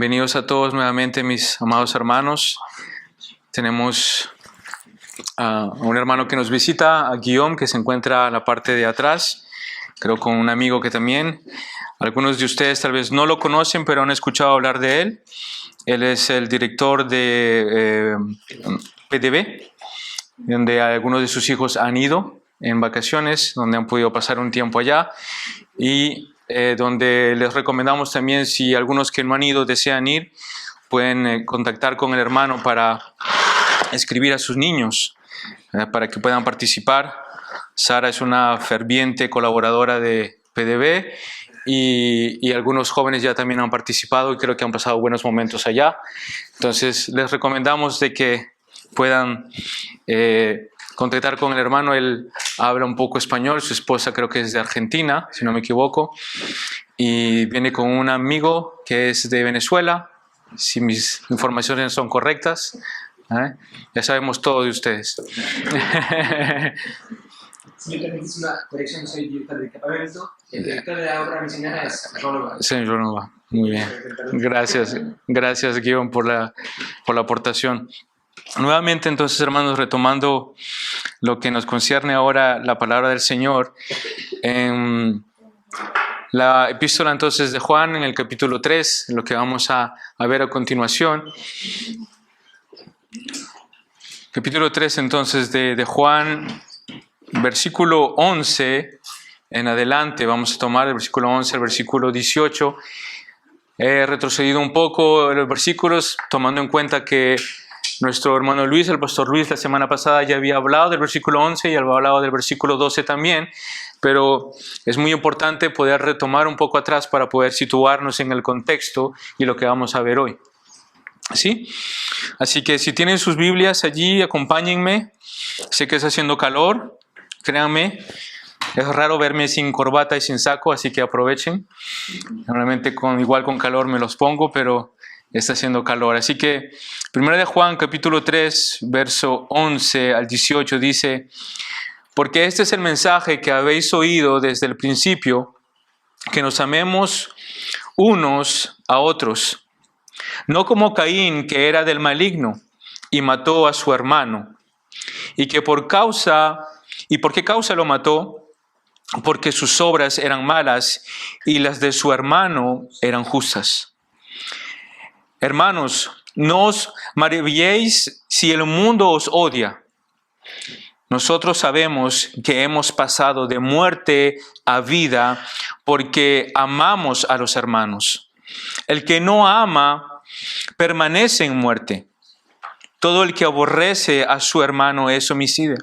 Bienvenidos a todos nuevamente, mis amados hermanos. Tenemos a un hermano que nos visita, a Guillaume, que se encuentra a la parte de atrás, creo con un amigo que también. Algunos de ustedes tal vez no lo conocen, pero han escuchado hablar de él. Él es el director de PDB, donde algunos de sus hijos han ido en vacaciones, donde han podido pasar un tiempo allá, y donde les recomendamos también, si algunos que no han ido desean ir, pueden contactar con el hermano para escribir a sus niños, para que puedan participar. Sara es una ferviente colaboradora de PDB y algunos jóvenes ya también han participado y creo que han pasado buenos momentos allá. Entonces les recomendamos de que puedan contactar con el hermano. Él habla un poco español, su esposa creo que es de Argentina, si no me equivoco, y viene con un amigo que es de Venezuela, si mis informaciones son correctas. Ya sabemos todo de ustedes. Si me permitís una corrección, soy director del campamento. El director de la obra misionera es Ronova. Sí, Ronova. Muy bien. Gracias, Guillaume, por la aportación. Nuevamente, entonces, hermanos, retomando lo que nos concierne ahora la palabra del Señor, en la epístola entonces de Juan, en el capítulo 3, lo que vamos a ver a continuación. Capítulo 3 entonces de Juan, versículo 11 en adelante. Vamos a tomar el versículo 11 al versículo 18. He retrocedido un poco los versículos, tomando en cuenta que nuestro hermano Luis, el pastor Luis, la semana pasada ya había hablado del versículo 11 y había hablado del versículo 12 también, pero es muy importante poder retomar un poco atrás para poder situarnos en el contexto y lo que vamos a ver hoy. ¿Sí? Así que si tienen sus Biblias allí, acompáñenme. Sé que está haciendo calor, créanme. Es raro verme sin corbata y sin saco, así que aprovechen. Normalmente igual con calor me los pongo, pero está haciendo calor. Así que 1 de Juan, capítulo 3, verso 11 al 18 dice: porque este es el mensaje que habéis oído desde el principio, que nos amemos unos a otros. No como Caín, que era del maligno y mató a su hermano. ¿Y por qué causa lo mató? Porque sus obras eran malas y las de su hermano eran justas. Hermanos, no os maravilléis si el mundo os odia. Nosotros sabemos que hemos pasado de muerte a vida porque amamos a los hermanos. El que no ama permanece en muerte. Todo el que aborrece a su hermano es homicida.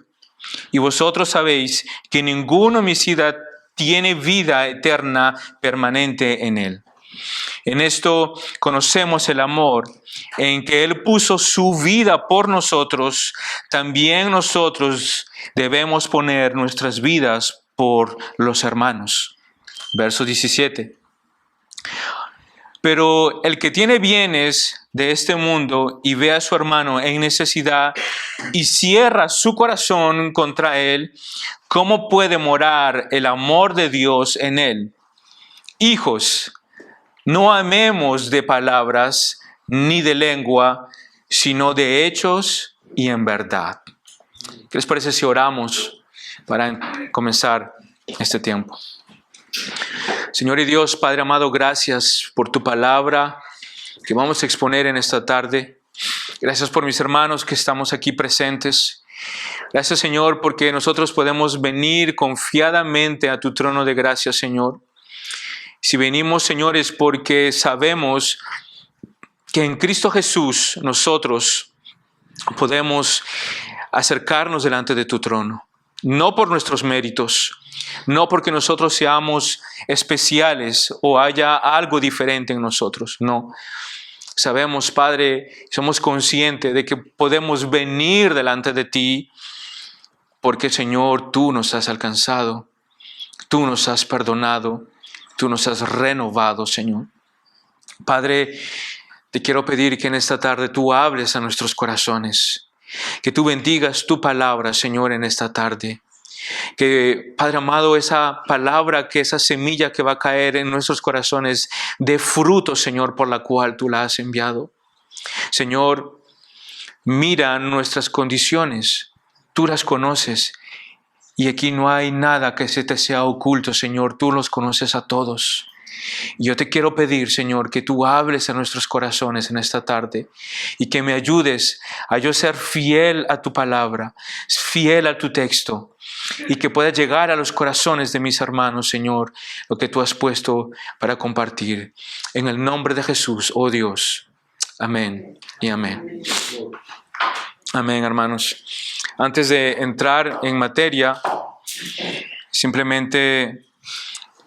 Y vosotros sabéis que ningún homicida tiene vida eterna permanente en él. En esto conocemos el amor, en que Él puso su vida por nosotros. También nosotros debemos poner nuestras vidas por los hermanos. Verso 17. Pero el que tiene bienes de este mundo y ve a su hermano en necesidad y cierra su corazón contra él, ¿cómo puede morar el amor de Dios en él? Hijos, no amemos de palabras ni de lengua, sino de hechos y en verdad. ¿Qué les parece si oramos para comenzar este tiempo? Señor y Dios, Padre amado, gracias por tu palabra que vamos a exponer en esta tarde. Gracias por mis hermanos que estamos aquí presentes. Gracias, Señor, porque nosotros podemos venir confiadamente a tu trono de gracia, Señor. Si venimos, Señor, es porque sabemos que en Cristo Jesús nosotros podemos acercarnos delante de tu trono. No por nuestros méritos, no porque nosotros seamos especiales o haya algo diferente en nosotros, no. Sabemos, Padre, somos conscientes de que podemos venir delante de ti porque, Señor, tú nos has alcanzado, tú nos has perdonado, tú nos has renovado, Señor. Padre, te quiero pedir que en esta tarde tú hables a nuestros corazones, que tú bendigas tu palabra, Señor, en esta tarde. Que, Padre amado, esa palabra, que esa semilla que va a caer en nuestros corazones dé fruto, Señor, por la cual tú la has enviado. Señor, mira nuestras condiciones, tú las conoces. Y aquí no hay nada que se te sea oculto, Señor. Tú los conoces a todos. Y yo te quiero pedir, Señor, que tú hables a nuestros corazones en esta tarde y que me ayudes a yo ser fiel a tu palabra, fiel a tu texto, y que pueda llegar a los corazones de mis hermanos, Señor, lo que tú has puesto para compartir. En el nombre de Jesús, oh Dios. Amén y amén. Amén, hermanos. Antes de entrar en materia, simplemente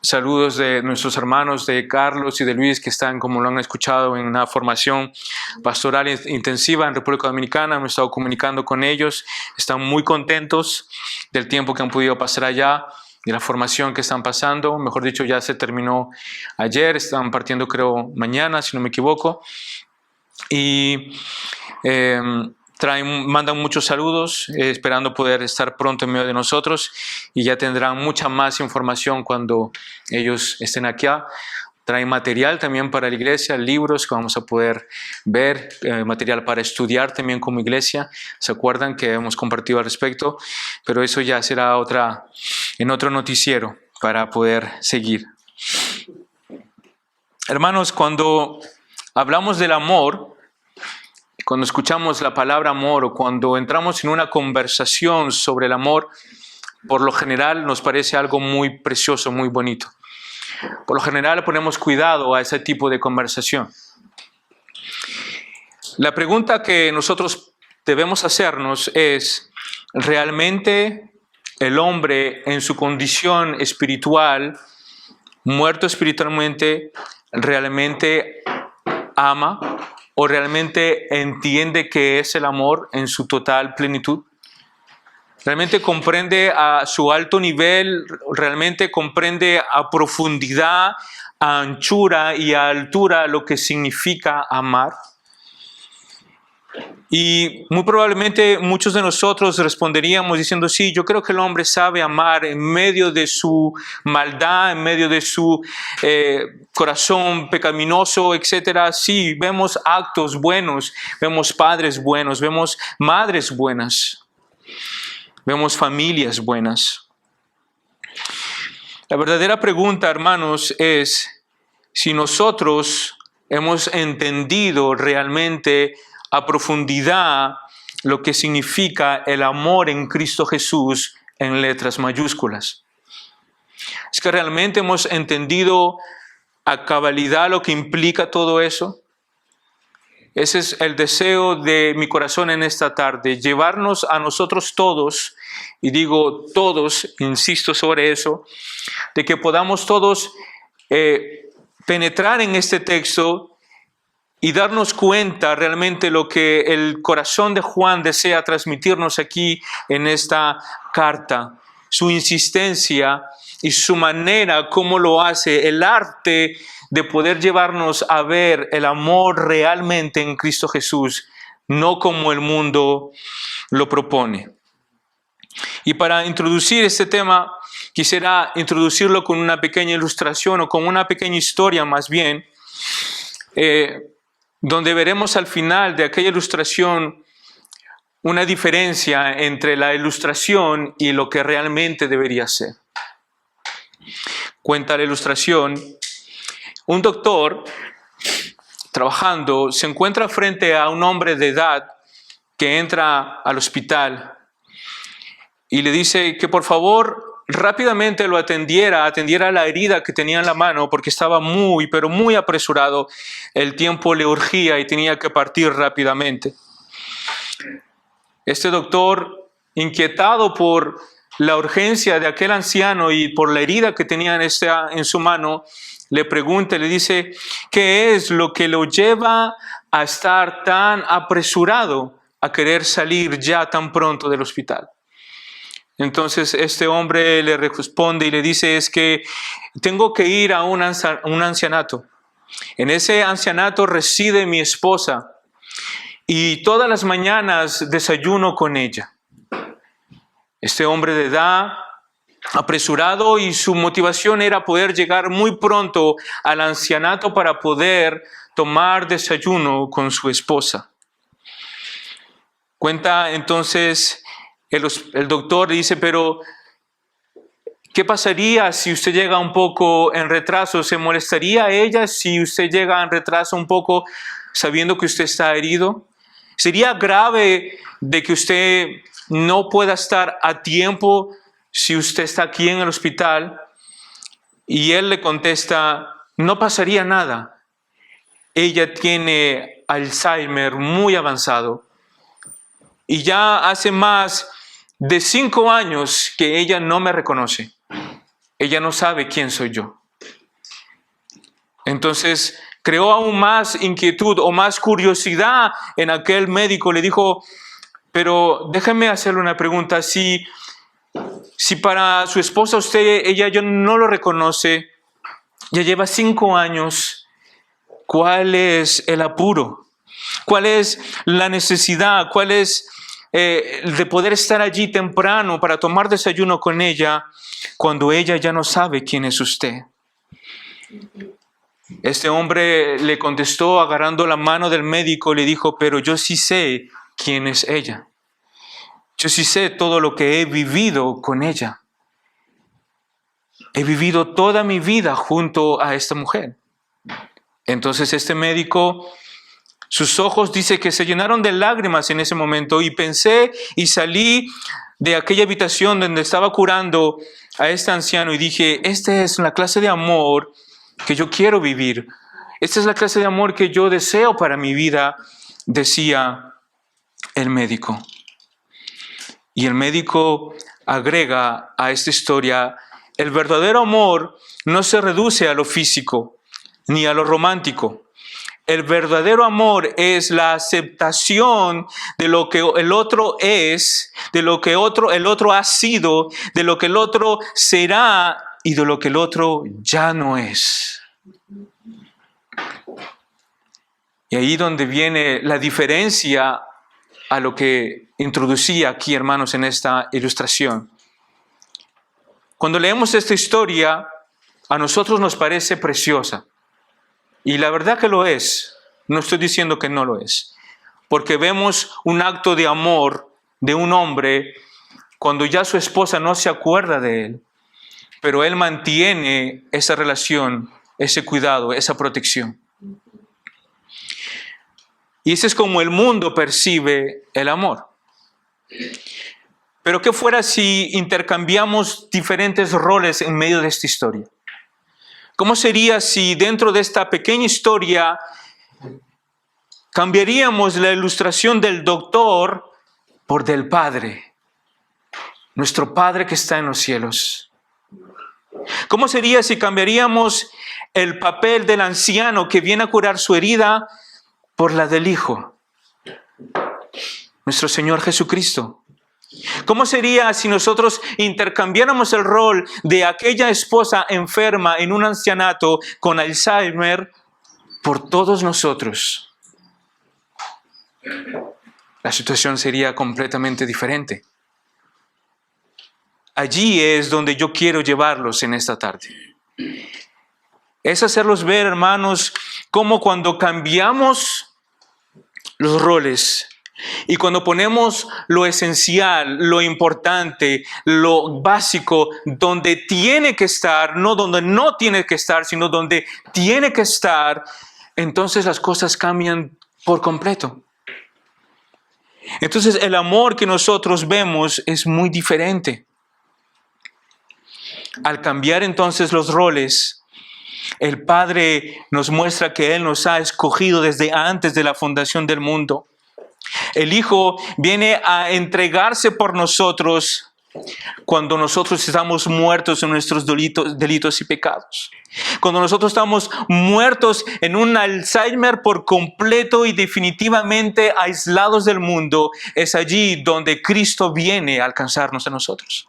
saludos de nuestros hermanos de Carlos y de Luis, que están, como lo han escuchado, en una formación pastoral intensiva en República Dominicana. Hemos estado comunicando con ellos. Están muy contentos del tiempo que han podido pasar allá, de la formación que están pasando. Mejor dicho, ya se terminó ayer. Están partiendo, creo, mañana, si no me equivoco. Y mandan muchos saludos, esperando poder estar pronto en medio de nosotros, y ya tendrán mucha más información cuando ellos estén aquí. Traen material también para la iglesia, libros que vamos a poder ver, material para estudiar también como iglesia. ¿Se acuerdan que hemos compartido al respecto? Pero eso ya será en otro noticiero para poder seguir. Hermanos, cuando hablamos del amor, cuando escuchamos la palabra amor o cuando entramos en una conversación sobre el amor, por lo general nos parece algo muy precioso, muy bonito. Por lo general ponemos cuidado a ese tipo de conversación. La pregunta que nosotros debemos hacernos es, ¿realmente el hombre en su condición espiritual, muerto espiritualmente, realmente ama o realmente entiende qué es el amor en su total plenitud? ¿Realmente comprende a su alto nivel? ¿Realmente comprende a profundidad, a anchura y a altura lo que significa amar? Y muy probablemente muchos de nosotros responderíamos diciendo, sí, yo creo que el hombre sabe amar en medio de su maldad, en medio de su corazón pecaminoso, etc. Sí, vemos actos buenos, vemos padres buenos, vemos madres buenas, vemos familias buenas. La verdadera pregunta, hermanos, es si nosotros hemos entendido realmente a profundidad lo que significa el amor en Cristo Jesús en letras mayúsculas. ¿Es que realmente hemos entendido a cabalidad lo que implica todo eso? Ese es el deseo de mi corazón en esta tarde, llevarnos a nosotros todos, y digo todos, insisto sobre eso, de que podamos todos penetrar en este texto y darnos cuenta realmente lo que el corazón de Juan desea transmitirnos aquí en esta carta. Su insistencia y su manera, cómo lo hace, el arte de poder llevarnos a ver el amor realmente en Cristo Jesús, no como el mundo lo propone. Y para introducir este tema, quisiera introducirlo con una pequeña ilustración o con una pequeña historia más bien, donde veremos al final de aquella ilustración una diferencia entre la ilustración y lo que realmente debería ser. Cuenta la ilustración, un doctor trabajando se encuentra frente a un hombre de edad que entra al hospital y le dice que por favor rápidamente lo atendiera la herida que tenía en la mano porque estaba pero muy apresurado. El tiempo le urgía y tenía que partir rápidamente. Este doctor, inquietado por la urgencia de aquel anciano y por la herida que tenía en su mano, le pregunta, le dice, ¿qué es lo que lo lleva a estar tan apresurado, a querer salir ya tan pronto del hospital? Entonces este hombre le responde y le dice, es que tengo que ir a un ancianato. En ese ancianato reside mi esposa y todas las mañanas desayuno con ella. Este hombre de edad apresurado y su motivación era poder llegar muy pronto al ancianato para poder tomar desayuno con su esposa. Cuenta entonces el doctor, dice, pero ¿qué pasaría si usted llega un poco en retraso? ¿Se molestaría ella si usted llega en retraso un poco sabiendo que usted está herido? ¿Sería grave de que usted no pueda estar a tiempo si usted está aquí en el hospital? Y él le contesta, no pasaría nada. Ella tiene Alzheimer muy avanzado y ya hace más de 5 años que ella no me reconoce. Ella no sabe quién soy yo. Entonces creó aún más inquietud o más curiosidad en aquel médico. Le dijo, pero déjeme hacerle una pregunta. Si para su esposa ella ya no lo reconoce, ya lleva 5 años, ¿cuál es el apuro? ¿Cuál es la necesidad? ¿Cuál es de poder estar allí temprano para tomar desayuno con ella cuando ella ya no sabe quién es usted? Este hombre le contestó agarrando la mano del médico, le dijo, pero yo sí sé quién es ella. Yo sí sé todo lo que he vivido con ella. He vivido toda mi vida junto a esta mujer. Entonces este médico, sus ojos dice que se llenaron de lágrimas en ese momento y pensé y salí de aquella habitación donde estaba curando a este anciano y dije, esta es la clase de amor que yo quiero vivir. Esta es la clase de amor que yo deseo para mi vida, decía el médico. Y el médico agrega a esta historia, el verdadero amor no se reduce a lo físico ni a lo romántico. El verdadero amor es la aceptación de lo que el otro es, de lo que el otro ha sido, de lo que el otro será y de lo que el otro ya no es. Y ahí donde viene la diferencia a lo que introducía aquí, hermanos, en esta ilustración. Cuando leemos esta historia, a nosotros nos parece preciosa. Y la verdad que lo es. No estoy diciendo que no lo es. Porque vemos un acto de amor de un hombre cuando ya su esposa no se acuerda de él. Pero él mantiene esa relación, ese cuidado, esa protección. Y ese es como el mundo percibe el amor. Pero ¿qué fuera si intercambiamos diferentes roles en medio de esta historia? ¿Cómo sería si dentro de esta pequeña historia cambiaríamos la ilustración del doctor por del Padre? Nuestro Padre que está en los cielos. ¿Cómo sería si cambiaríamos el papel del anciano que viene a curar su herida por la del Hijo? Nuestro Señor Jesucristo. ¿Cómo sería si nosotros intercambiáramos el rol de aquella esposa enferma en un ancianato con Alzheimer por todos nosotros? La situación sería completamente diferente. Allí es donde yo quiero llevarlos en esta tarde. Es hacerlos ver, hermanos, cómo cuando cambiamos los roles y cuando ponemos lo esencial, lo importante, lo básico, donde tiene que estar, no donde no tiene que estar, sino donde tiene que estar, entonces las cosas cambian por completo. Entonces el amor que nosotros vemos es muy diferente. Al cambiar entonces los roles, el Padre nos muestra que Él nos ha escogido desde antes de la fundación del mundo. El Hijo viene a entregarse por nosotros cuando nosotros estamos muertos en nuestros delitos y pecados. Cuando nosotros estamos muertos en un Alzheimer por completo y definitivamente aislados del mundo, es allí donde Cristo viene a alcanzarnos a nosotros.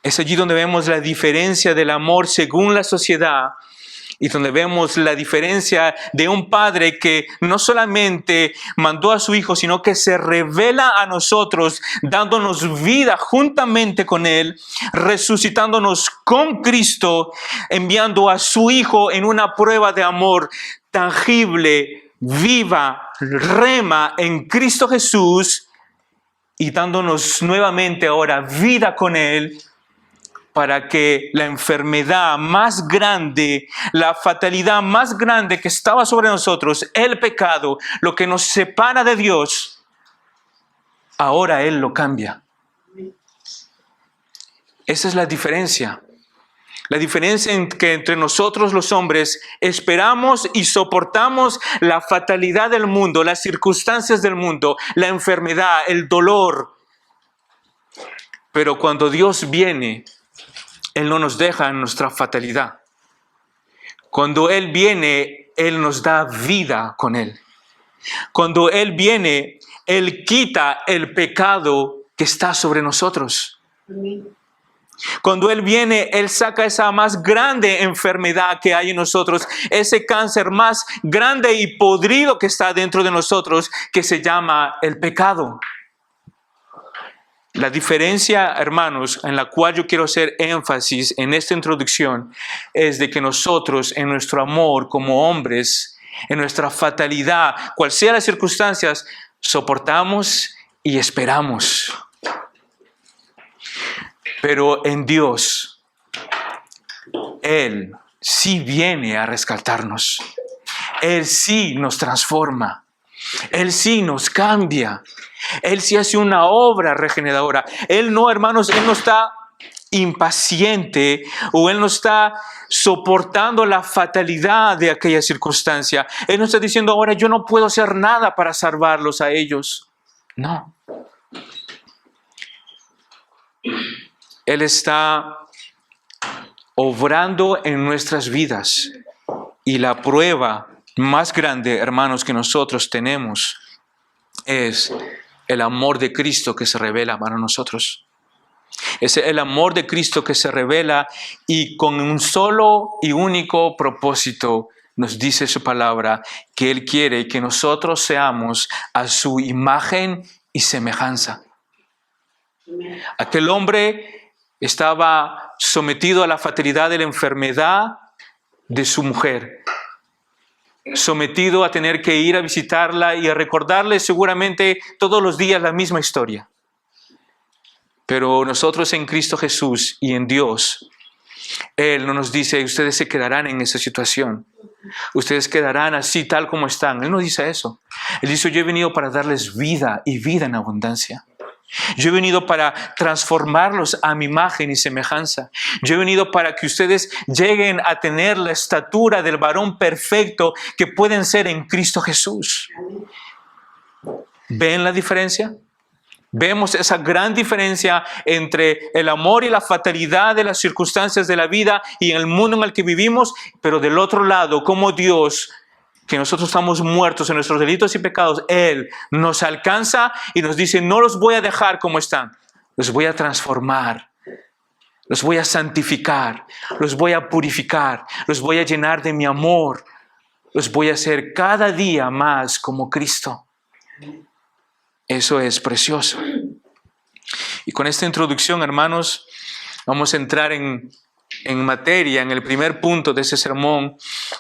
Es allí donde vemos la diferencia del amor según la sociedad y donde vemos la diferencia de un padre que no solamente mandó a su hijo, sino que se revela a nosotros, dándonos vida juntamente con él, resucitándonos con Cristo, enviando a su hijo en una prueba de amor tangible, viva, rema en Cristo Jesús, y dándonos nuevamente ahora vida con él, para que la enfermedad más grande, la fatalidad más grande que estaba sobre nosotros, el pecado, lo que nos separa de Dios, ahora Él lo cambia. Esa es la diferencia. La diferencia en que entre nosotros los hombres esperamos y soportamos la fatalidad del mundo, las circunstancias del mundo, la enfermedad, el dolor. Pero cuando Dios viene, Él no nos deja en nuestra fatalidad. Cuando Él viene, Él nos da vida con Él. Cuando Él viene, Él quita el pecado que está sobre nosotros. Cuando Él viene, Él saca esa más grande enfermedad que hay en nosotros, ese cáncer más grande y podrido que está dentro de nosotros, que se llama el pecado. La diferencia, hermanos, en la cual yo quiero hacer énfasis en esta introducción es de que nosotros, en nuestro amor como hombres, en nuestra fatalidad, cual sea las circunstancias, soportamos y esperamos. Pero en Dios, Él sí viene a rescatarnos. Él sí nos transforma. Él sí nos cambia. Él sí hace una obra regeneradora. Él no, hermanos, Él no está impaciente o Él no está soportando la fatalidad de aquella circunstancia. Él no está diciendo, ahora yo no puedo hacer nada para salvarlos a ellos. No. Él está obrando en nuestras vidas. Y la prueba más grande, hermanos, que nosotros tenemos es el amor de Cristo que se revela para nosotros. Es el amor de Cristo que se revela y con un solo y único propósito nos dice su palabra, que Él quiere que nosotros seamos a su imagen y semejanza. Aquel hombre estaba sometido a la fatalidad de la enfermedad de su mujer, sometido a tener que ir a visitarla y a recordarle seguramente todos los días la misma historia. Pero nosotros en Cristo Jesús y en Dios, Él no nos dice, ustedes se quedarán en esa situación. Ustedes quedarán así tal como están. Él no dice eso. Él dice, yo he venido para darles vida y vida en abundancia. Yo he venido para transformarlos a mi imagen y semejanza. Yo he venido para que ustedes lleguen a tener la estatura del varón perfecto que pueden ser en Cristo Jesús. ¿Ven la diferencia? Vemos esa gran diferencia entre el amor y la fatalidad de las circunstancias de la vida y en el mundo en el que vivimos, pero del otro lado, como Dios, que nosotros estamos muertos en nuestros delitos y pecados, Él nos alcanza y nos dice, no los voy a dejar como están, los voy a transformar, los voy a santificar, los voy a purificar, los voy a llenar de mi amor, los voy a hacer cada día más como Cristo. Eso es precioso. Y con esta introducción, hermanos, vamos a entrar en materia, en el primer punto de ese sermón.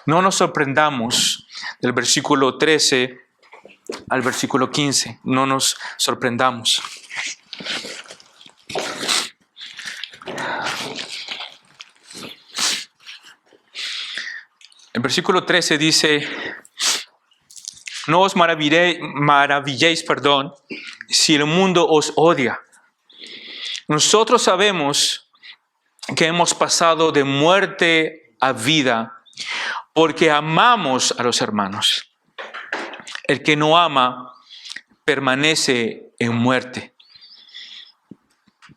No nos sorprendamos del versículo 13 al versículo 15. No nos sorprendamos. El versículo 13 dice, no os maravilléis, si el mundo os odia. Nosotros sabemos que hemos pasado de muerte a vida porque amamos a los hermanos. El que no ama permanece en muerte.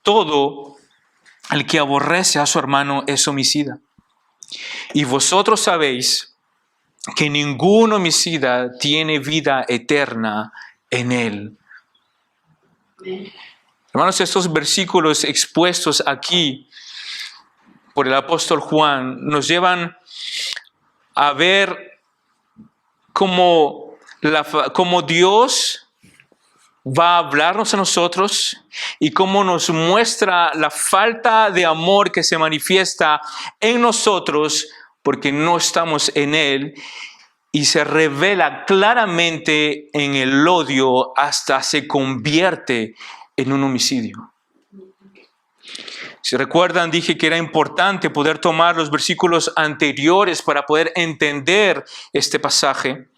Todo el que aborrece a su hermano es homicida. Y vosotros sabéis que ningún homicida tiene vida eterna en él. Hermanos, estos versículos expuestos aquí por el apóstol Juan nos llevan a ver cómo Dios va a hablarnos a nosotros y cómo nos muestra la falta de amor que se manifiesta en nosotros porque no estamos en Él, y se revela claramente en el odio hasta se convierte en un homicidio. Si recuerdan, dije que era importante poder tomar los versículos anteriores para poder entender este pasaje.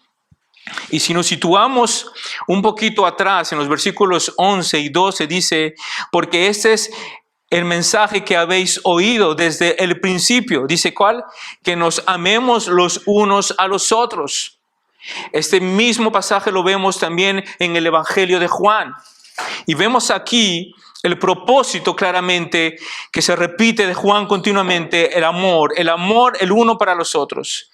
Y si nos situamos un poquito atrás, en los versículos 11 y 12 dice, porque este es el mensaje que habéis oído desde el principio. Dice, ¿cuál? Que nos amemos los unos a los otros. Este mismo pasaje lo vemos también en el Evangelio de Juan. Y vemos aquí el propósito claramente que se repite de Juan continuamente, el amor el uno para los otros.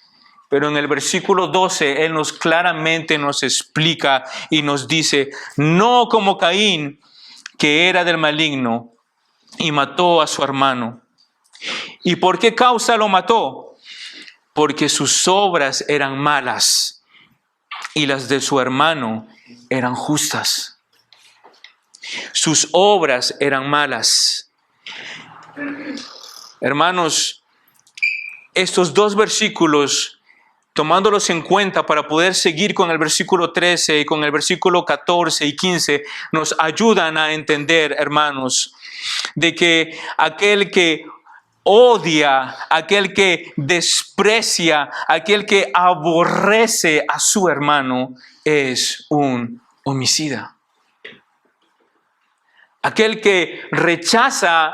Pero en el versículo 12, Él claramente nos explica y nos dice, no como Caín, que era del maligno y mató a su hermano. ¿Y por qué causa lo mató? Porque sus obras eran malas y las de su hermano eran justas. Sus obras eran malas. Hermanos, estos dos versículos, tomándolos en cuenta para poder seguir con el versículo 13 y con el versículo 14 y 15, nos ayudan a entender, hermanos, de que aquel que odia, aquel que desprecia, aquel que aborrece a su hermano es un homicida. Aquel que rechaza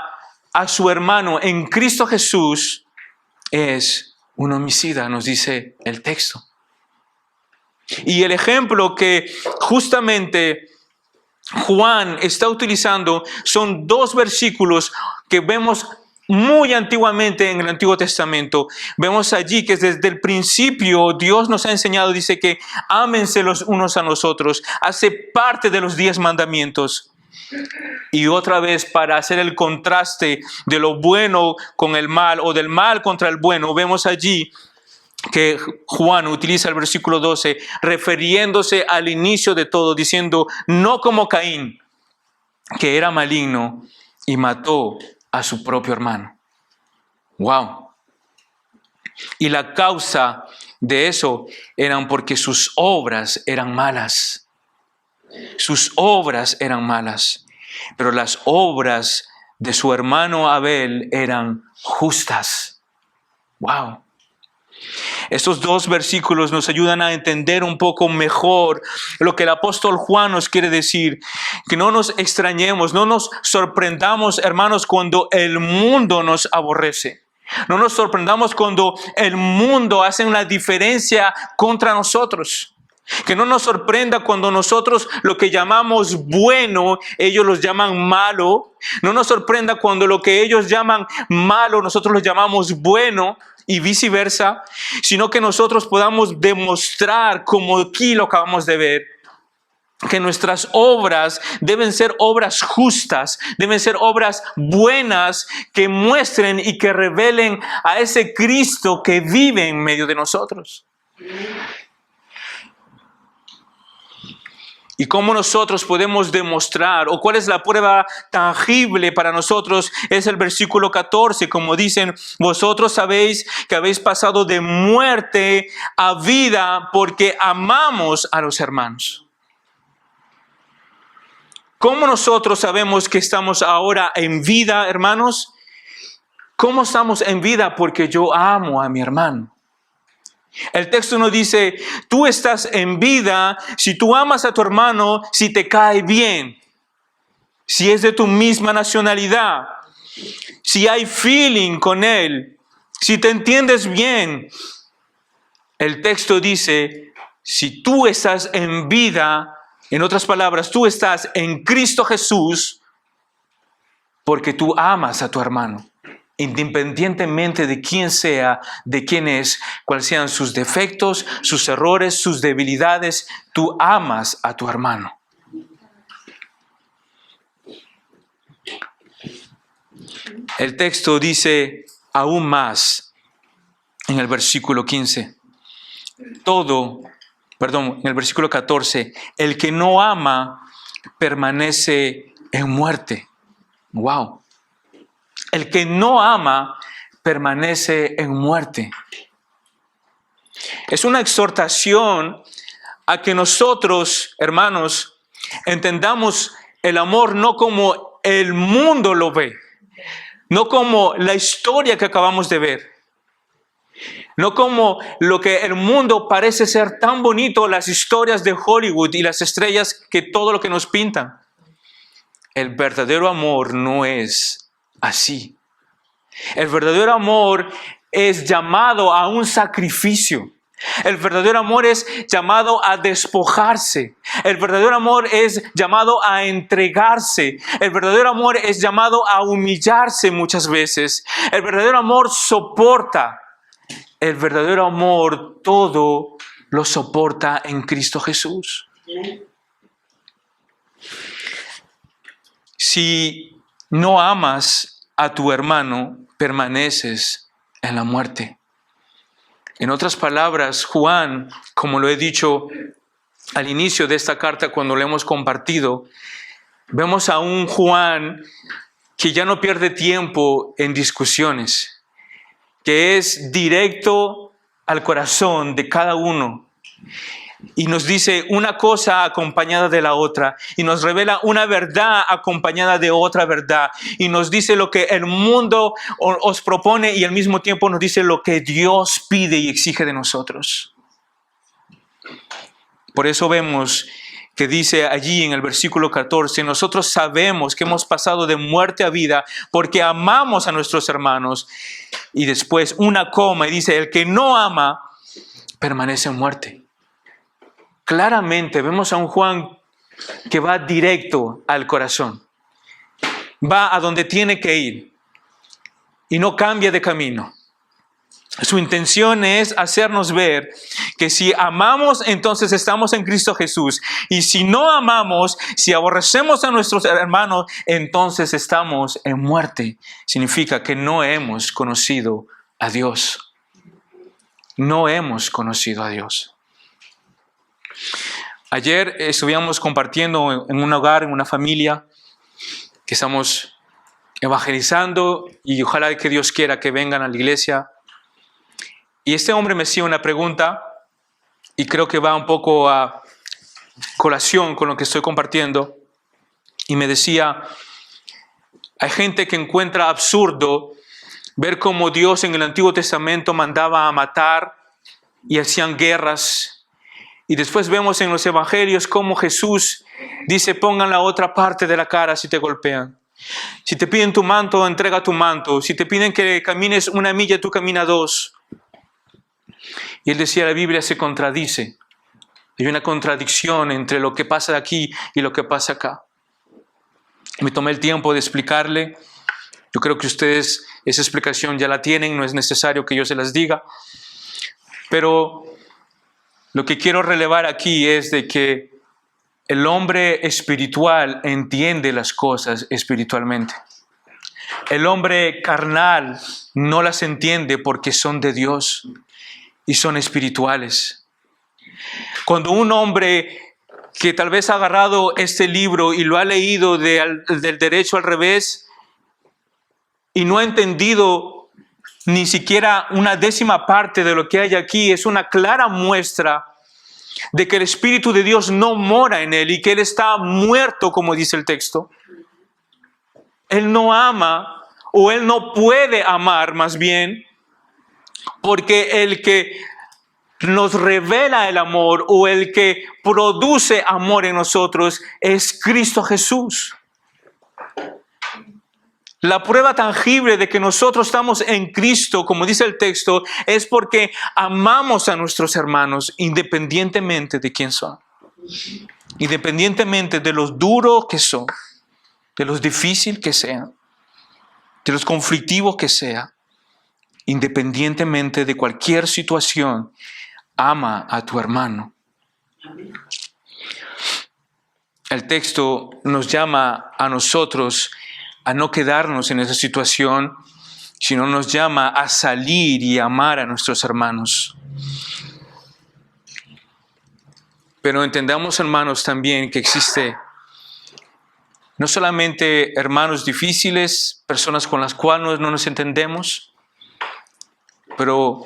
a su hermano en Cristo Jesús es un homicida, nos dice el texto. Y el ejemplo que justamente Juan está utilizando son dos versículos que vemos muy antiguamente en el Antiguo Testamento. Vemos allí que desde el principio Dios nos ha enseñado, dice que ámense los unos a los otros. Hace parte de los 10 mandamientos. Y otra vez, para hacer el contraste de lo bueno con el mal o del mal contra el bueno, vemos allí que Juan utiliza el versículo 12 refiriéndose al inicio de todo, diciendo, no como Caín, que era maligno y mató a su propio hermano. ¡Wow! Y la causa de eso eran porque sus obras eran malas. Sus obras eran malas, pero las obras de su hermano Abel eran justas. ¡Wow! Estos dos versículos nos ayudan a entender un poco mejor lo que el apóstol Juan nos quiere decir. Que no nos extrañemos, no nos sorprendamos, hermanos, cuando el mundo nos aborrece. No nos sorprendamos cuando el mundo hace una diferencia contra nosotros. Que no nos sorprenda cuando nosotros lo que llamamos bueno, ellos los llaman malo. No nos sorprenda cuando lo que ellos llaman malo, nosotros lo llamamos bueno y viceversa. Sino que nosotros podamos demostrar, como aquí lo acabamos de ver, que nuestras obras deben ser obras justas, deben ser obras buenas que muestren y que revelen a ese Cristo que vive en medio de nosotros. ¿Y cómo nosotros podemos demostrar, o cuál es la prueba tangible para nosotros? Es el versículo 14, como dicen, vosotros sabéis que habéis pasado de muerte a vida porque amamos a los hermanos. ¿Cómo nosotros sabemos que estamos ahora en vida, hermanos? ¿Cómo estamos en vida? Porque yo amo a mi hermano. El texto nos dice, tú estás en vida si tú amas a tu hermano, si te cae bien, si es de tu misma nacionalidad, si hay feeling con él, si te entiendes bien. El texto dice, si tú estás en vida, en otras palabras, tú estás en Cristo Jesús porque tú amas a tu hermano. Independientemente de quién sea, de quién es, cuáles sean sus defectos, sus errores, sus debilidades, tú amas a tu hermano. El texto dice aún más en el versículo 15. en el versículo 14, el que no ama permanece en muerte. Wow. El que no ama permanece en muerte. Es una exhortación a que nosotros, hermanos, entendamos el amor no como el mundo lo ve, no como la historia que acabamos de ver, no como lo que el mundo parece ser tan bonito, las historias de Hollywood y las estrellas que todo lo que nos pintan. El verdadero amor no es así. El verdadero amor es llamado a un sacrificio. El verdadero amor es llamado a despojarse. El verdadero amor es llamado a entregarse. El verdadero amor es llamado a humillarse muchas veces. El verdadero amor soporta. El verdadero amor todo lo soporta en Cristo Jesús. Si no amas a tu hermano, permaneces en la muerte. En otras palabras, Juan, como lo he dicho al inicio de esta carta cuando lo hemos compartido, vemos a un Juan que ya no pierde tiempo en discusiones, que es directo al corazón de cada uno y nos dice una cosa acompañada de la otra y nos revela una verdad acompañada de otra verdad y nos dice lo que el mundo os propone y al mismo tiempo nos dice lo que Dios pide y exige de nosotros. Por eso vemos que dice allí en el versículo 14, nosotros sabemos que hemos pasado de muerte a vida porque amamos a nuestros hermanos. Y después una coma y dice, el que no ama permanece en muerte. Claramente vemos a un Juan que va directo al corazón. Va a donde tiene que ir y no cambia de camino. Su intención es hacernos ver que si amamos, entonces estamos en Cristo Jesús. Y si no amamos, si aborrecemos a nuestros hermanos, entonces estamos en muerte. Significa que no hemos conocido a Dios. No hemos conocido a Dios. Ayer estuvimos compartiendo en un hogar, en una familia, que estamos evangelizando y ojalá que Dios quiera que vengan a la iglesia. Y este hombre me hacía una pregunta y creo que va un poco a colación con lo que estoy compartiendo. Y me decía, hay gente que encuentra absurdo ver cómo Dios en el Antiguo Testamento mandaba a matar y hacían guerras. Y después vemos en los evangelios cómo Jesús dice, pongan la otra parte de la cara si te golpean. Si te piden tu manto, entrega tu manto. Si te piden que camines 1 milla, tú camina 2. Y él decía, la Biblia se contradice. Hay una contradicción entre lo que pasa aquí y lo que pasa acá. Me tomé el tiempo de explicarle. Yo creo que ustedes esa explicación ya la tienen, no es necesario que yo se las diga. Pero lo que quiero relevar aquí es de que el hombre espiritual entiende las cosas espiritualmente. El hombre carnal no las entiende porque son de Dios y son espirituales. Cuando un hombre que tal vez ha agarrado este libro y lo ha leído del derecho al revés y no ha entendido ni siquiera una décima parte de lo que hay aquí, es una clara muestra de que el Espíritu de Dios no mora en él y que él está muerto, como dice el texto. Él no ama, o él no puede amar más bien, porque el que nos revela el amor o el que produce amor en nosotros es Cristo Jesús. La prueba tangible de que nosotros estamos en Cristo, como dice el texto, es porque amamos a nuestros hermanos independientemente de quién son. Independientemente de lo duro que son, de lo difícil que sean, de los conflictivos que sea. Independientemente de cualquier situación, ama a tu hermano. El texto nos llama a nosotros a no quedarnos en esa situación, sino nos llama a salir y amar a nuestros hermanos. Pero entendamos, hermanos, también que existe no solamente hermanos difíciles, personas con las cuales no nos entendemos, pero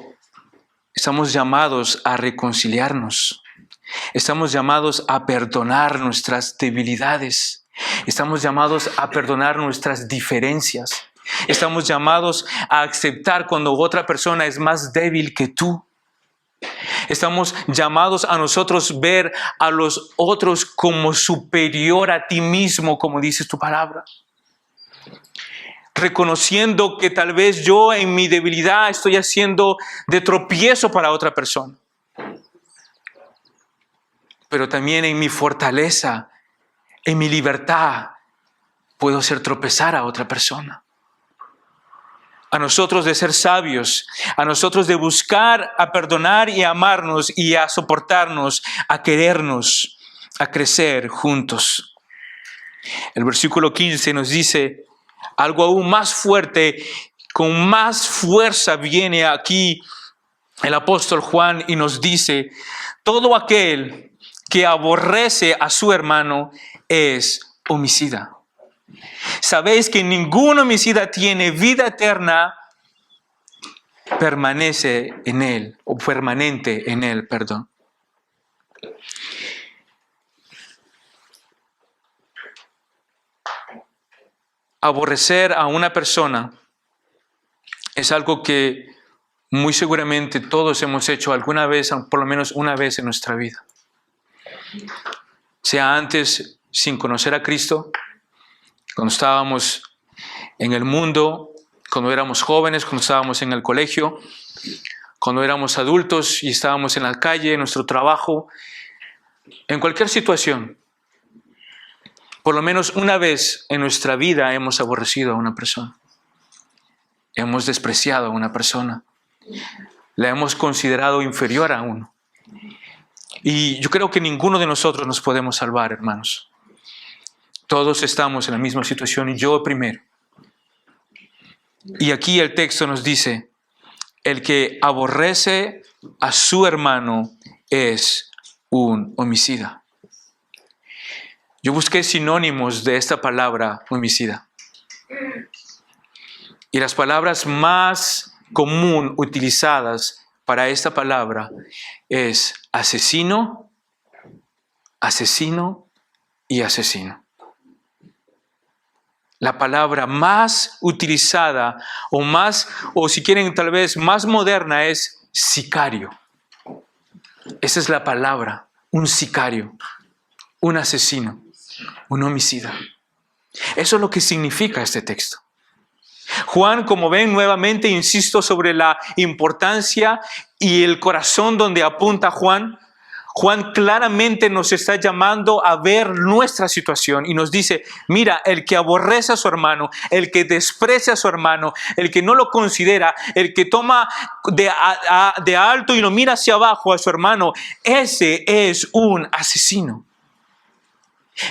estamos llamados a reconciliarnos. Estamos llamados a perdonar nuestras debilidades. Estamos llamados a perdonar nuestras diferencias. Estamos llamados a aceptar cuando otra persona es más débil que tú. Estamos llamados a nosotros ver a los otros como superior a ti mismo, como dice tu palabra. Reconociendo que tal vez yo en mi debilidad estoy haciendo de tropiezo para otra persona. Pero también en mi fortaleza, en mi libertad, puedo hacer tropezar a otra persona. A nosotros de ser sabios, a nosotros de buscar a perdonar y a amarnos y a soportarnos, a querernos, a crecer juntos. El versículo 15 nos dice algo aún más fuerte, con más fuerza viene aquí el apóstol Juan y nos dice: todo aquel que aborrece a su hermano es homicida. Sabéis que ningún homicida tiene vida eterna, permanente en él, perdón. Aborrecer a una persona es algo que muy seguramente todos hemos hecho alguna vez, por lo menos una vez en nuestra vida. Sea antes sin conocer a Cristo, cuando estábamos en el mundo, cuando éramos jóvenes, cuando estábamos en el colegio, cuando éramos adultos y estábamos en la calle, en nuestro trabajo, en cualquier situación. Por lo menos una vez en nuestra vida hemos aborrecido a una persona. Hemos despreciado a una persona. La hemos considerado inferior a uno. Y yo creo que ninguno de nosotros nos podemos salvar, hermanos. Todos estamos en la misma situación y yo primero. Y aquí el texto nos dice: el que aborrece a su hermano es un homicida. Yo busqué sinónimos de esta palabra homicida. Y las palabras más común utilizadas para esta palabra es asesino, asesino y asesino. La palabra más utilizada o si quieren tal vez más moderna es sicario. Esa es la palabra, un sicario, un asesino, un homicida. Eso es lo que significa este texto. Juan, como ven, nuevamente insisto sobre la importancia y el corazón donde apunta Juan. Juan claramente nos está llamando a ver nuestra situación y nos dice: mira, el que aborrece a su hermano, el que desprecia a su hermano, el que no lo considera, el que toma de alto y lo mira hacia abajo a su hermano, ese es un asesino.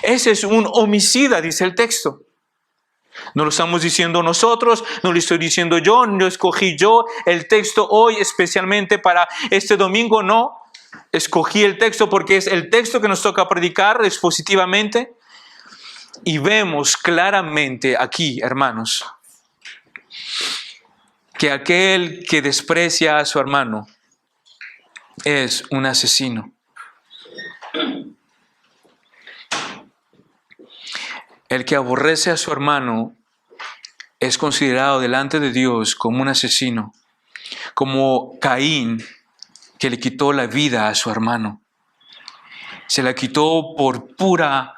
Ese es un homicida, dice el texto. No lo estamos diciendo nosotros, no lo estoy diciendo yo, no escogí yo el texto hoy especialmente para este domingo, no. Escogí el texto porque es el texto que nos toca predicar expositivamente. Y vemos claramente aquí, hermanos, que aquel que desprecia a su hermano es un asesino. El que aborrece a su hermano es considerado delante de Dios como un asesino, como Caín, que le quitó la vida a su hermano. Se la quitó por puro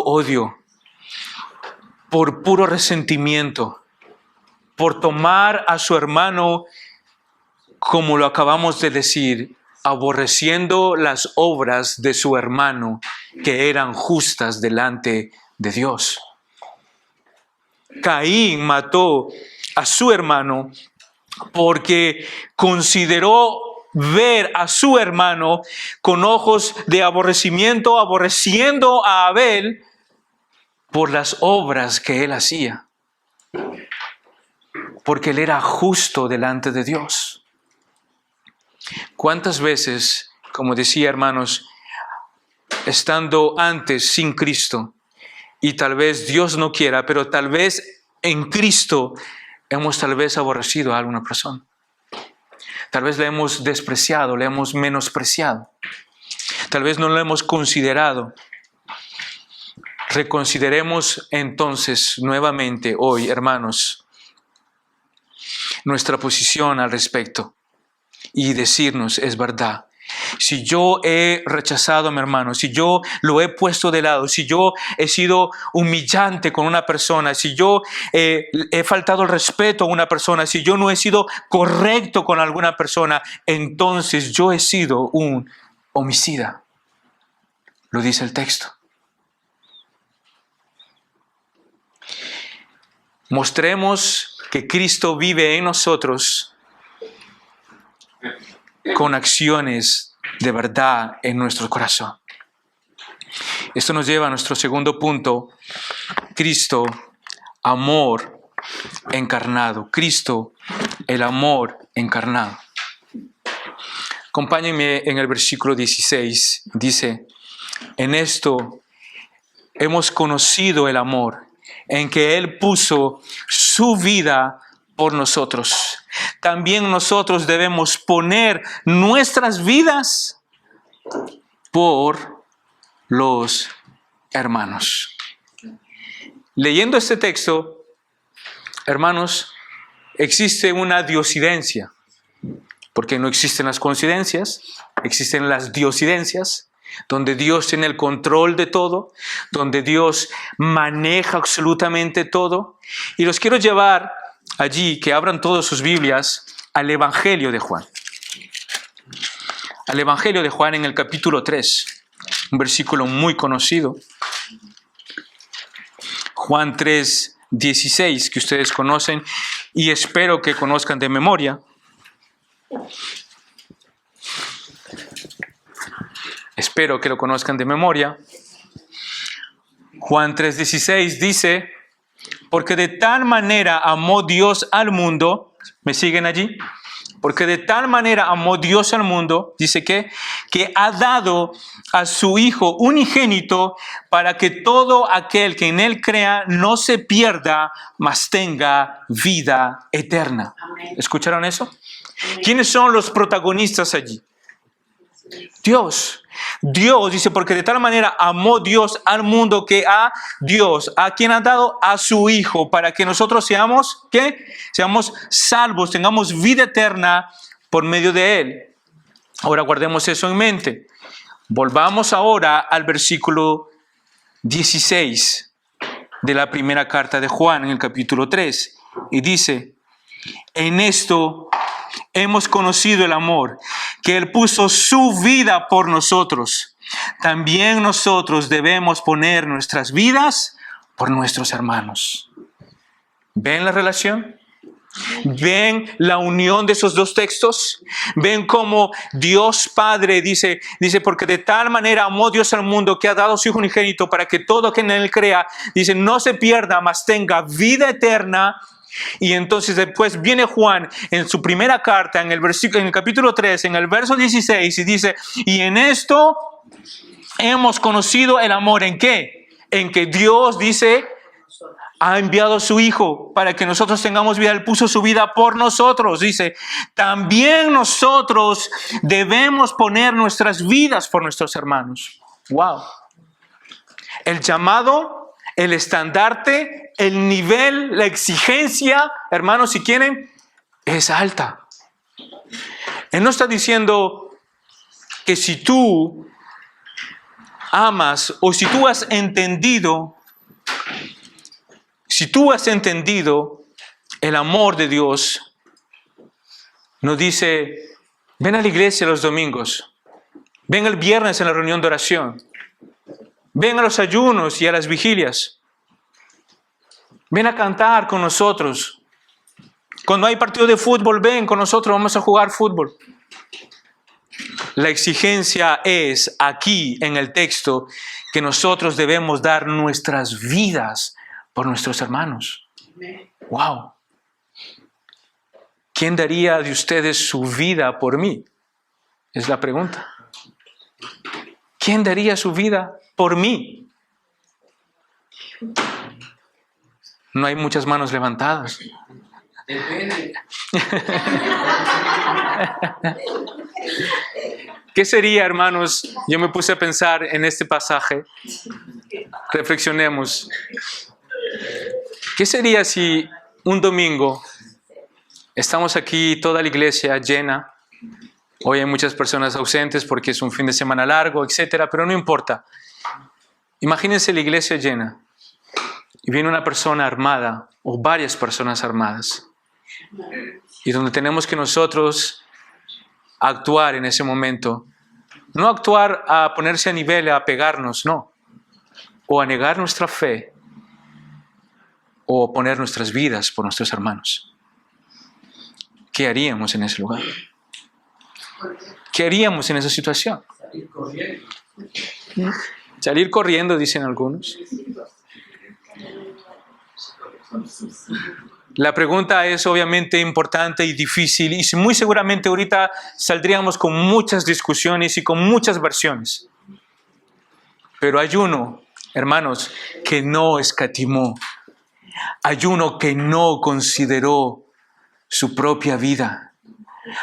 odio, por puro resentimiento, por tomar a su hermano, como lo acabamos de decir, aborreciendo las obras de su hermano que eran justas delante de Dios. Caín mató a su hermano porque consideró ver a su hermano con ojos de aborrecimiento, aborreciendo a Abel por las obras que él hacía. Porque él era justo delante de Dios. ¿Cuántas veces, como decía, hermanos, estando antes sin Cristo, y tal vez Dios no quiera, pero tal vez en Cristo hemos tal vez aborrecido a alguna persona. Tal vez le hemos despreciado, le hemos menospreciado. Tal vez no lo hemos considerado. Reconsideremos entonces nuevamente hoy, hermanos, nuestra posición al respecto y decirnos, es verdad. Si yo he rechazado a mi hermano, si yo lo he puesto de lado, si yo he sido humillante con una persona, si yo he faltado el respeto a una persona, si yo no he sido correcto con alguna persona, entonces yo he sido un homicida. Lo dice el texto. Mostremos que Cristo vive en nosotros con acciones de verdad en nuestro corazón. Esto nos lleva a nuestro segundo punto. Cristo, amor encarnado. Cristo, el amor encarnado. Acompáñenme en el versículo 16. Dice, en esto hemos conocido el amor, en que Él puso su vida por nosotros. También nosotros debemos poner nuestras vidas por los hermanos. Leyendo este texto, hermanos, existe una diosidencia, porque no existen las coincidencias, existen las diosidencias, donde Dios tiene el control de todo, donde Dios maneja absolutamente todo. Y los quiero llevar allí, que abran todas sus Biblias, al Evangelio de Juan. Al Evangelio de Juan en el capítulo 3, un versículo muy conocido. Juan 3, 16, que ustedes conocen y espero que conozcan de memoria. Espero que lo conozcan de memoria. Juan 3:16 dice, porque de tal manera amó Dios al mundo, ¿me siguen allí? Porque de tal manera amó Dios al mundo, dice que ha dado a su Hijo unigénito para que todo aquel que en Él crea no se pierda, mas tenga vida eterna. Amén. ¿Escucharon eso? Amén. ¿Quiénes son los protagonistas allí? Dios. Dios dice, porque de tal manera amó Dios al mundo que a Dios, a quien ha dado a su Hijo, para que nosotros seamos, ¿qué? Seamos salvos, tengamos vida eterna por medio de Él. Ahora guardemos eso en mente. Volvamos ahora al versículo 16 de la primera carta de Juan, en el capítulo 3. Y dice, en esto hemos conocido el amor, que Él puso su vida por nosotros. También nosotros debemos poner nuestras vidas por nuestros hermanos. ¿Ven la relación? ¿Ven la unión de esos dos textos? ¿Ven cómo Dios Padre dice, porque de tal manera amó Dios al mundo que ha dado su Hijo unigénito para que todo quien en Él crea, dice, no se pierda, mas tenga vida eterna? Y entonces después viene Juan en su primera carta, en el capítulo 3, en el verso 16, y dice, y en esto hemos conocido el amor. ¿En qué? En que Dios, dice, ha enviado a su Hijo para que nosotros tengamos vida. Él puso su vida por nosotros. Dice, también nosotros debemos poner nuestras vidas por nuestros hermanos. Wow. El llamado, el estandarte, el nivel, la exigencia, hermanos, si quieren, es alta. Él no está diciendo que si tú amas o si tú has entendido el amor de Dios, nos dice, ven a la iglesia los domingos, ven el viernes en la reunión de oración, ven a los ayunos y a las vigilias, ven a cantar con nosotros. Cuando hay partido de fútbol, ven con nosotros, vamos a jugar fútbol. La exigencia es aquí en el texto que nosotros debemos dar nuestras vidas por nuestros hermanos. Wow. ¿Quién daría de ustedes su vida por mí? Es la pregunta. ¿quién daría su vida por mí? No hay muchas manos levantadas. Depende. ¿Qué sería, hermanos? Yo me puse a pensar en este pasaje. Reflexionemos. ¿Qué sería si un domingo estamos aquí, toda la iglesia llena? Hoy hay muchas personas ausentes porque es un fin de semana largo, etcétera, pero no importa. Imagínense la iglesia llena y viene una persona armada o varias personas armadas. Y donde tenemos que nosotros actuar en ese momento. No actuar a ponerse a nivel, a pegarnos, no. O a negar nuestra fe. O poner nuestras vidas por nuestros hermanos. ¿Qué haríamos en ese lugar? ¿Qué haríamos en esa situación? Salir corriendo. Salir corriendo, dicen algunos. La pregunta es obviamente importante y difícil y muy seguramente ahorita saldríamos con muchas discusiones y con muchas versiones. Pero hay uno, hermanos, que no escatimó. Hay uno que no consideró su propia vida.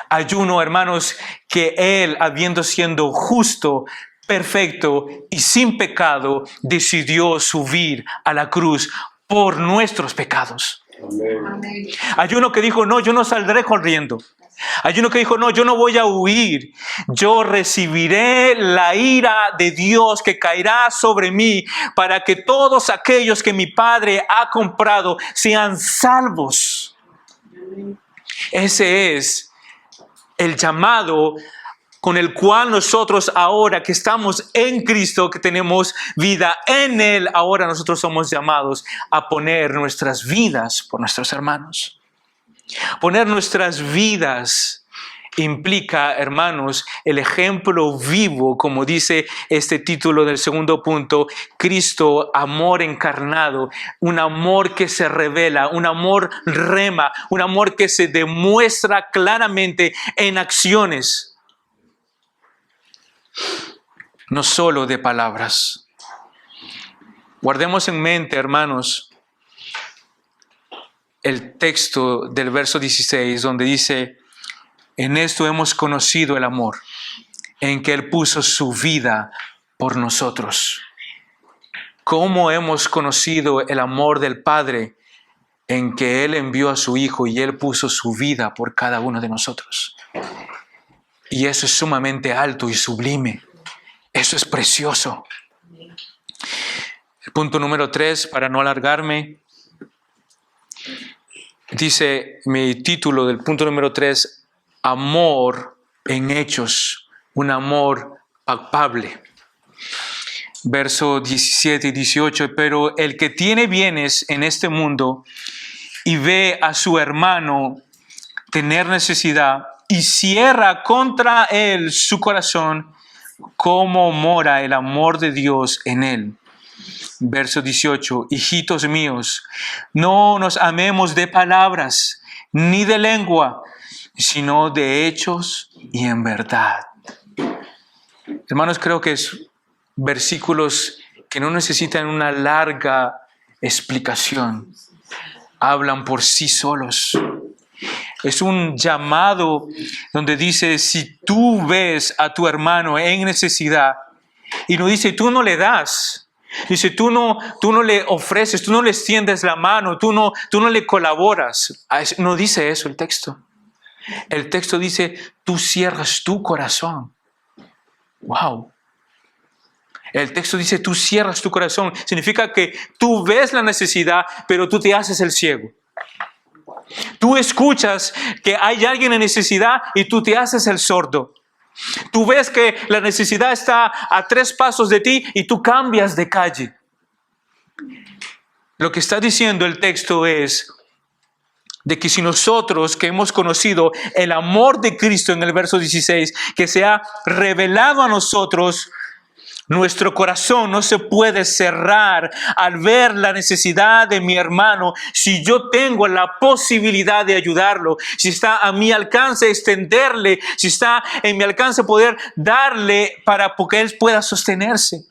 Hay uno, hermanos, que él, habiendo sido justo, perfecto y sin pecado, decidió subir a la cruz por nuestros pecados. Amén. Hay uno que dijo, no, yo no saldré corriendo. Hay uno que dijo, no, yo no voy a huir. Yo recibiré la ira de Dios que caerá sobre mí para que todos aquellos que mi Padre ha comprado sean salvos. Ese es el llamado con el cual nosotros ahora que estamos en Cristo, que tenemos vida en Él, ahora nosotros somos llamados a poner nuestras vidas por nuestros hermanos. Poner nuestras vidas implica, hermanos, el ejemplo vivo, como dice este título del segundo punto, Cristo, amor encarnado, un amor que se revela, un amor rema, un amor que se demuestra claramente en acciones. No solo de palabras. Guardemos en mente, hermanos, el texto del verso 16, donde dice, en esto hemos conocido el amor, en que Él puso su vida por nosotros. ¿Cómo hemos conocido el amor del Padre? En que Él envió a su Hijo y Él puso su vida por cada uno de nosotros. Y eso es sumamente alto y sublime. Eso es precioso. El punto número 3, para no alargarme, dice mi título del punto número 3, amor en hechos, un amor palpable. Verso 17 y 18, pero el que tiene bienes en este mundo y ve a su hermano tener necesidad y cierra contra él su corazón, ¿cómo mora el amor de Dios en él? Verso 18, hijitos míos, no nos amemos de palabras ni de lengua, sino de hechos y en verdad. Hermanos, creo que es versículos que no necesitan una larga explicación. Hablan por sí solos. Es un llamado donde dice, si tú ves a tu hermano en necesidad, y no dice, tú no le das. Dice, tú no le ofreces, tú no le extiendes la mano, tú no le colaboras. No dice eso el texto. El texto dice, tú cierras tu corazón. Wow. El texto dice, tú cierras tu corazón. Significa que tú ves la necesidad, pero tú te haces el ciego. Tú escuchas que hay alguien en necesidad y tú te haces el sordo. Tú ves que la necesidad está a 3 pasos de ti y tú cambias de calle. Lo que está diciendo el texto es de que si nosotros que hemos conocido el amor de Cristo en el verso 16, que se ha revelado a nosotros, Nuestro corazón no se puede cerrar al ver la necesidad de mi hermano si yo tengo la posibilidad de ayudarlo, si está a mi alcance extenderle, si está en mi alcance poder darle para que él pueda sostenerse.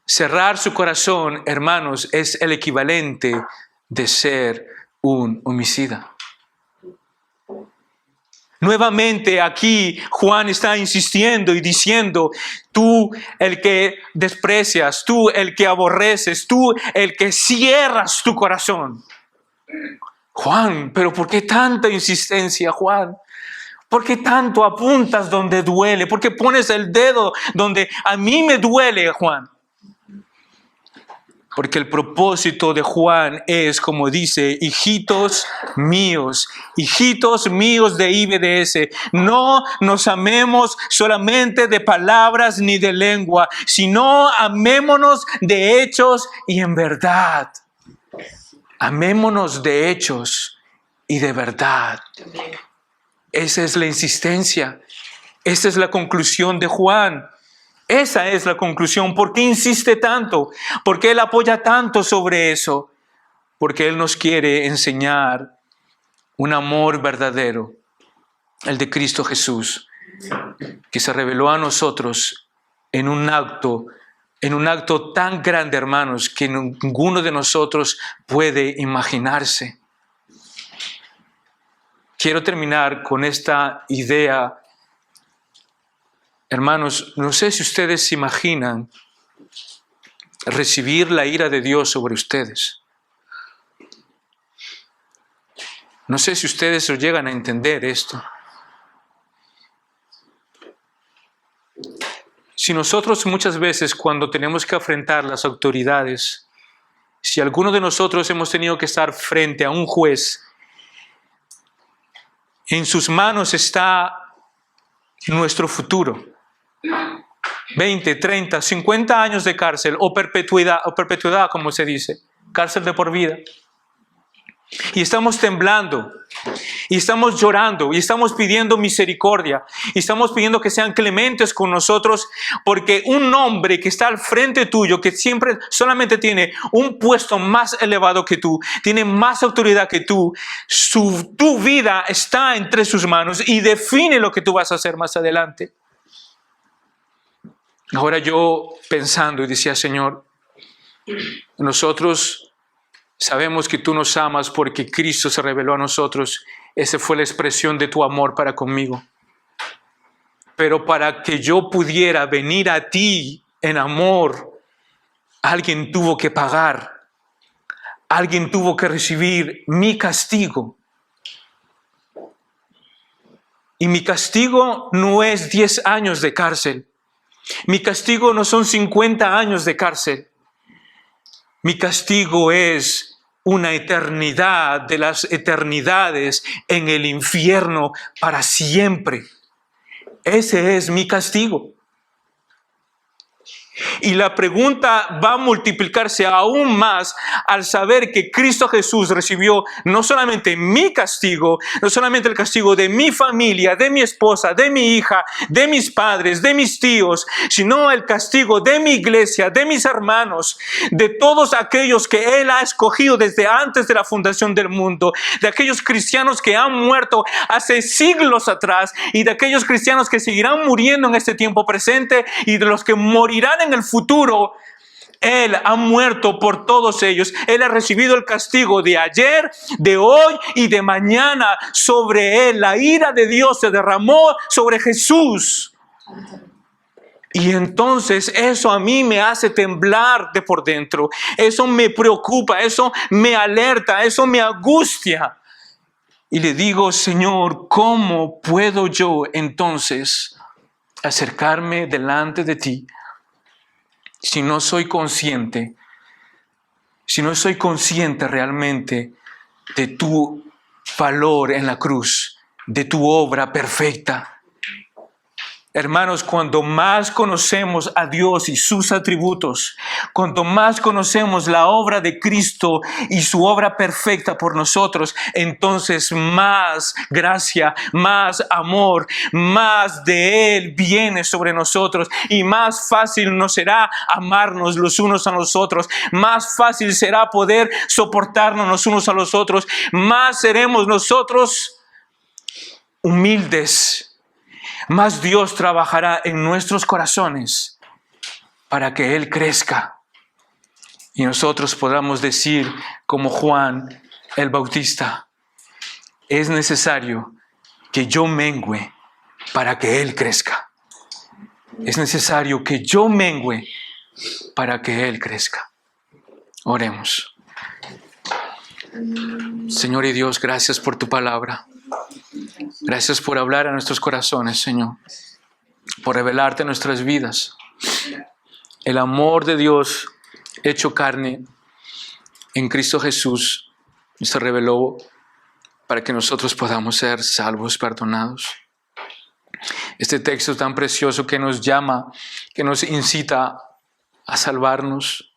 Cerrar su corazón, hermanos, es el equivalente de ser un homicida. Nuevamente aquí Juan está insistiendo y diciendo, tú el que desprecias, tú el que aborreces, tú el que cierras tu corazón. Juan, pero ¿por qué tanta insistencia, Juan? ¿Por qué tanto apuntas donde duele? ¿Por qué pones el dedo donde a mí me duele, Juan? Porque el propósito de Juan es, como dice, hijitos míos de IBDS, no nos amemos solamente de palabras ni de lengua, sino amémonos de hechos y en verdad. Amémonos de hechos y de verdad. Esa es la insistencia. Esa es la conclusión de Juan. Esa es la conclusión. ¿Por qué insiste tanto? ¿Por qué él apoya tanto sobre eso? Porque él nos quiere enseñar un amor verdadero, el de Cristo Jesús, que se reveló a nosotros en un acto tan grande, hermanos, que ninguno de nosotros puede imaginarse. Quiero terminar con esta idea. Hermanos, no sé si ustedes se imaginan recibir la ira de Dios sobre ustedes. No sé si ustedes lo llegan a entender esto. Si nosotros muchas veces cuando tenemos que afrontar las autoridades, si alguno de nosotros hemos tenido que estar frente a un juez, en sus manos está nuestro futuro. 20, 30, 50 años de cárcel o perpetuidad, como se dice, cárcel de por vida. Y estamos temblando, y estamos llorando, y estamos pidiendo misericordia, y estamos pidiendo que sean clementes con nosotros, porque un hombre que está al frente tuyo, que siempre solamente tiene un puesto más elevado que tú, tiene más autoridad que tú, tu vida está entre sus manos y define lo que tú vas a hacer más adelante. Ahora yo pensando y decía, Señor, nosotros sabemos que tú nos amas porque Cristo se reveló a nosotros. Esa fue la expresión de tu amor para conmigo. Pero para que yo pudiera venir a ti en amor, alguien tuvo que pagar. Alguien tuvo que recibir mi castigo. Y mi castigo no es 10 años de cárcel. Mi castigo no son 50 años de cárcel. Mi castigo es una eternidad de las eternidades en el infierno para siempre. Ese es mi castigo. Y la pregunta va a multiplicarse aún más al saber que Cristo Jesús recibió no solamente mi castigo, no solamente el castigo de mi familia, de mi esposa, de mi hija, de mis padres, de mis tíos, sino el castigo de mi iglesia, de mis hermanos, de todos aquellos que Él ha escogido desde antes de la fundación del mundo, de aquellos cristianos que han muerto hace siglos atrás y de aquellos cristianos que seguirán muriendo en este tiempo presente y de los que morirán en el futuro. Él ha muerto por todos ellos. Él ha recibido el castigo de ayer, de hoy y de mañana sobre él. La ira de Dios se derramó sobre Jesús. Y entonces eso a mí me hace temblar de por dentro. Eso me preocupa, eso me alerta, eso me angustia. Y le digo, Señor, ¿cómo puedo yo entonces acercarme delante de ti si no soy consciente realmente de tu valor en la cruz, de tu obra perfecta? Hermanos, cuando más conocemos a Dios y sus atributos, cuanto más conocemos la obra de Cristo y su obra perfecta por nosotros, entonces más gracia, más amor, más de Él viene sobre nosotros y más fácil nos será amarnos los unos a los otros, más fácil será poder soportarnos los unos a los otros, más seremos nosotros humildes. Más Dios trabajará en nuestros corazones para que Él crezca y nosotros podamos decir como Juan el Bautista: es necesario que yo mengüe para que Él crezca. Es necesario que yo mengüe para que Él crezca. Oremos. Señor y Dios, gracias por tu palabra. Gracias por hablar a nuestros corazones, Señor, por revelarte nuestras vidas. El amor de Dios hecho carne en Cristo Jesús se reveló para que nosotros podamos ser salvos, perdonados. Este texto tan precioso que nos llama, que nos incita a salvarnos,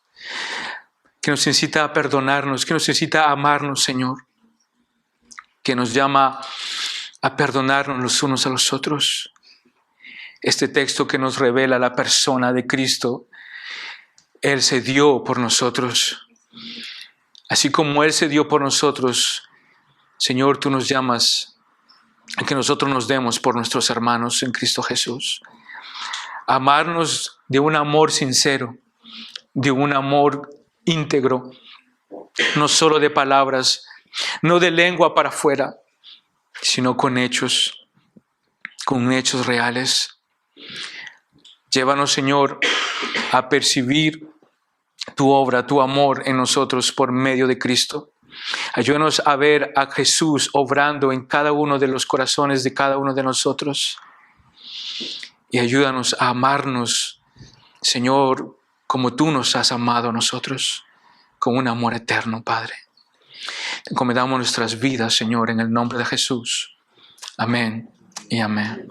que nos incita a perdonarnos, que nos incita a amarnos, Señor, que nos llama a perdonarnos los unos a los otros. Este texto que nos revela la persona de Cristo. Él se dio por nosotros. Así como Él se dio por nosotros, Señor, tú nos llamas a que nosotros nos demos por nuestros hermanos en Cristo Jesús. Amarnos de un amor sincero, de un amor íntegro, no solo de palabras, no de lengua para afuera, sino con hechos reales. Llévanos, Señor, a percibir tu obra, tu amor en nosotros por medio de Cristo. Ayúdanos a ver a Jesús obrando en cada uno de los corazones de cada uno de nosotros. Y ayúdanos a amarnos, Señor, como tú nos has amado a nosotros, con un amor eterno, Padre. Te encomendamos nuestras vidas, Señor, en el nombre de Jesús. Amén y amén.